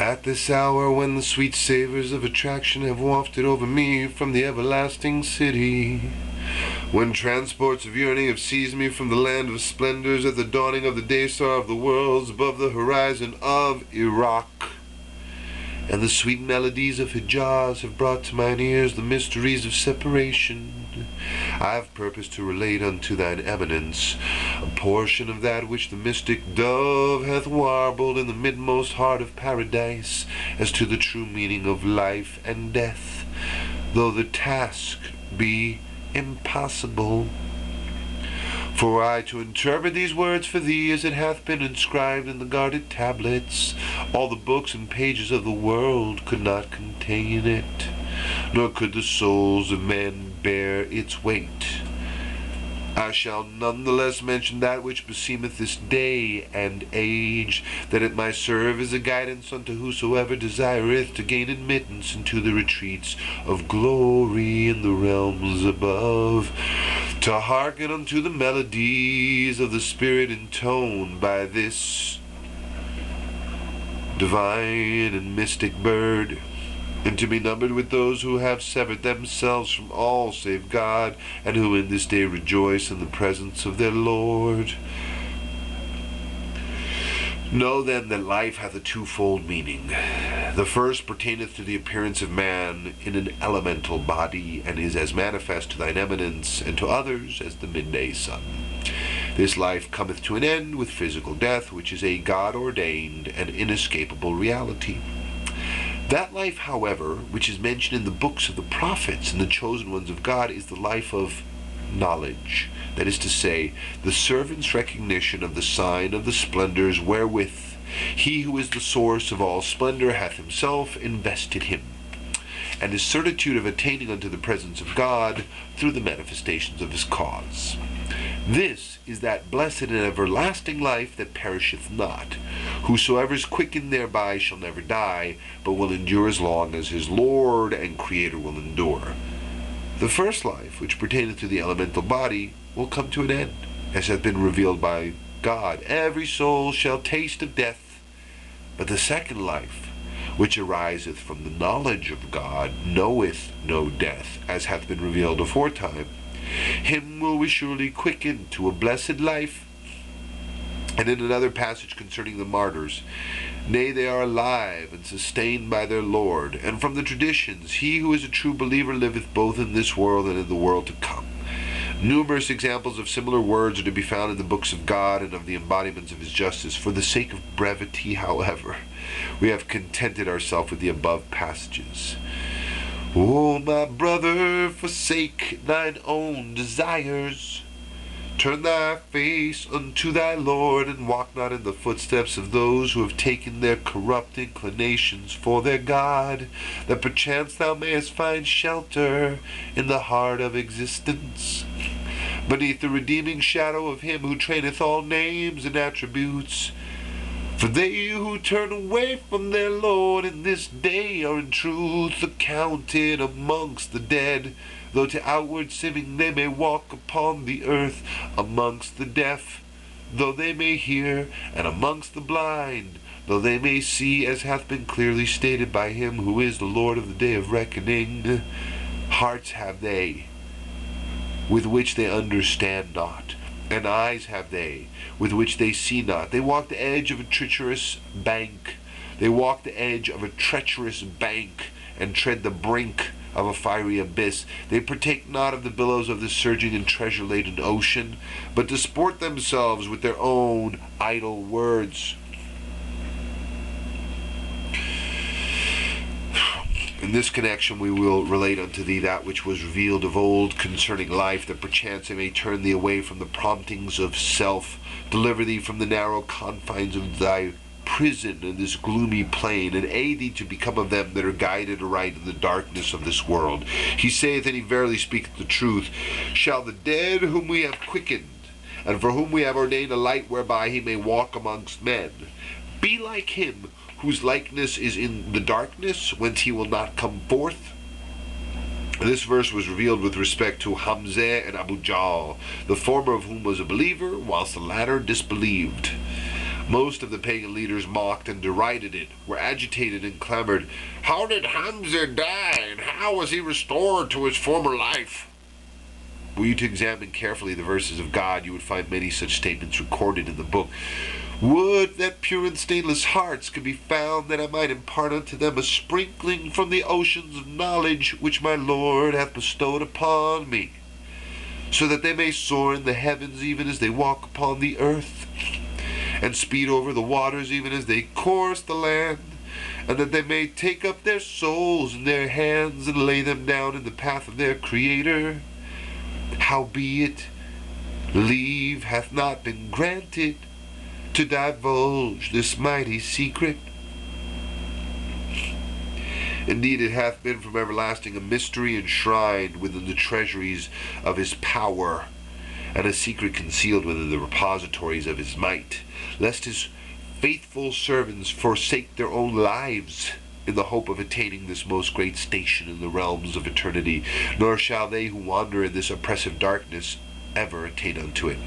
At this hour when the sweet savors of attraction have wafted over me from the everlasting city, when transports of yearning have seized me from the land of splendors at the dawning of the day star of the worlds above the horizon of Iraq, and the sweet melodies of Hijaz have brought to mine ears the mysteries of separation, I have purposed to relate unto thine eminence a portion of that which the mystic dove hath warbled in the midmost heart of paradise as to the true meaning of life and death, though the task be impossible. For were I to interpret these words for thee as it hath been inscribed in the guarded tablets, all the books and pages of the world could not contain it, nor could the souls of men bear its weight. I shall none the less mention that which beseemeth this day and age, that it might serve as a guidance unto whosoever desireth to gain admittance into the retreats of glory in the realms above, to hearken unto the melodies of the Spirit intoned by this divine and mystic bird, and to be numbered with those who have severed themselves from all save God, and who in this day rejoice in the presence of their Lord. Know then that life hath a twofold meaning. The first pertaineth to the appearance of man in an elemental body, and is as manifest to thine eminence, and to others as the midday sun. This life cometh to an end with physical death, which is a God-ordained and inescapable reality. That life, however, which is mentioned in the books of the prophets and the chosen ones of God, is the life of knowledge. That is to say, the servant's recognition of the sign of the splendors wherewith he who is the source of all splendor hath himself invested him, and his certitude of attaining unto the presence of God through the manifestations of his cause. This is that blessed and everlasting life that perisheth not. Whosoever is quickened thereby shall never die, but will endure as long as his Lord and Creator will endure. The first life, which pertaineth to the elemental body, will come to an end, as hath been revealed by God. Every soul shall taste of death. But the second life, which ariseth from the knowledge of God, knoweth no death, as hath been revealed aforetime. Him will we surely quicken to a blessed life. And in another passage concerning the martyrs, nay, they are alive and sustained by their Lord, and from the traditions, he who is a true believer liveth both in this world and in the world to come. Numerous examples of similar words are to be found in the books of God and of the embodiments of his justice. For the sake of brevity, however, we have contented ourselves with the above passages. O my brother, forsake thine own desires. Turn thy face unto thy Lord, and walk not in the footsteps of those who have taken their corrupt inclinations for their God, that perchance thou mayest find shelter in the heart of existence, beneath the redeeming shadow of him who traineth all names and attributes. For they who turn away from their Lord in this day are in truth accounted amongst the dead, though to outward seeming they may walk upon the earth, amongst the deaf, though they may hear, and amongst the blind, though they may see, as hath been clearly stated by him who is the Lord of the day of reckoning. Hearts have they, with which they understand not, and eyes have they, with which they see not. They walk the edge of a treacherous bank. They walk the edge of a treacherous bank, and tread the brink of a fiery abyss. They partake not of the billows of the surging and treasure-laden ocean, but disport themselves with their own idle words. In this connection we will relate unto thee that which was revealed of old concerning life, that perchance it may turn thee away from the promptings of self, deliver thee from the narrow confines of thy prison in this gloomy plain, and aid thee to become of them that are guided aright in the darkness of this world. He saith, and he verily speaketh the truth, shall the dead whom we have quickened, and for whom we have ordained a light whereby he may walk amongst men, be like him whose likeness is in the darkness, whence he will not come forth? This verse was revealed with respect to Hamzah and Abu Jahl, the former of whom was a believer, whilst the latter disbelieved. Most of the pagan leaders mocked and derided it, were agitated and clamored, "How did Hamza die, and how was he restored to his former life?" Were you to examine carefully the verses of God, you would find many such statements recorded in the book. Would that pure and stainless hearts could be found, that I might impart unto them a sprinkling from the oceans of knowledge which my Lord hath bestowed upon me, so that they may soar in the heavens even as they walk upon the earth, and speed over the waters even as they course the land, and that they may take up their souls in their hands and lay them down in the path of their Creator. Howbeit, leave hath not been granted to divulge this mighty secret. Indeed, it hath been from everlasting a mystery enshrined within the treasuries of his power, and a secret concealed within the repositories of his might, lest his faithful servants forsake their own lives in the hope of attaining this most great station in the realms of eternity, nor shall they who wander in this oppressive darkness ever attain unto it.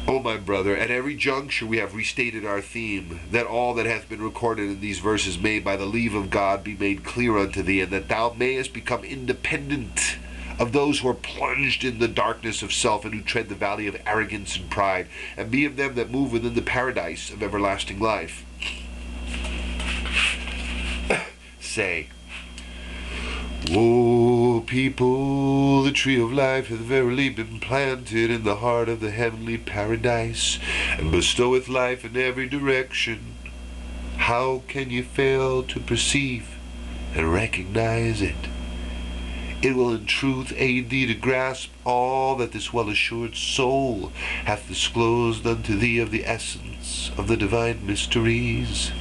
O my brother, at every juncture we have restated our theme, that all that hath been recorded in these verses may by the leave of God be made clear unto thee, and that thou mayest become independent of those who are plunged in the darkness of self, and who tread the valley of arrogance and pride, and be of them that move within the paradise of everlasting life. Say, O people, the tree of life hath verily been planted in the heart of the heavenly paradise, and bestoweth life in every direction. How can ye fail to perceive and recognize it? It will in truth aid thee to grasp all that this well-assured soul hath disclosed unto thee of the essence of the divine mysteries.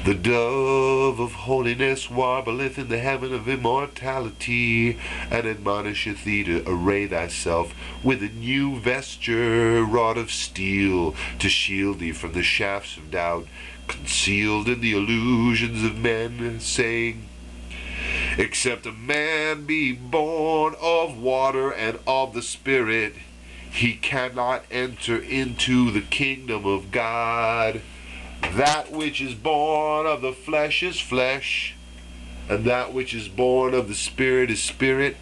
The dove of holiness warbleth in the heaven of immortality, and admonisheth thee to array thyself with a new vesture wrought of steel, to shield thee from the shafts of doubt, concealed in the illusions of men, saying, Except a man be born of water and of the Spirit, he cannot enter into the kingdom of God. That which is born of the flesh is flesh, and that which is born of the Spirit is spirit.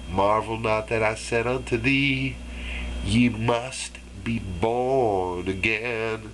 Marvel not that I said unto thee, ye must be born again.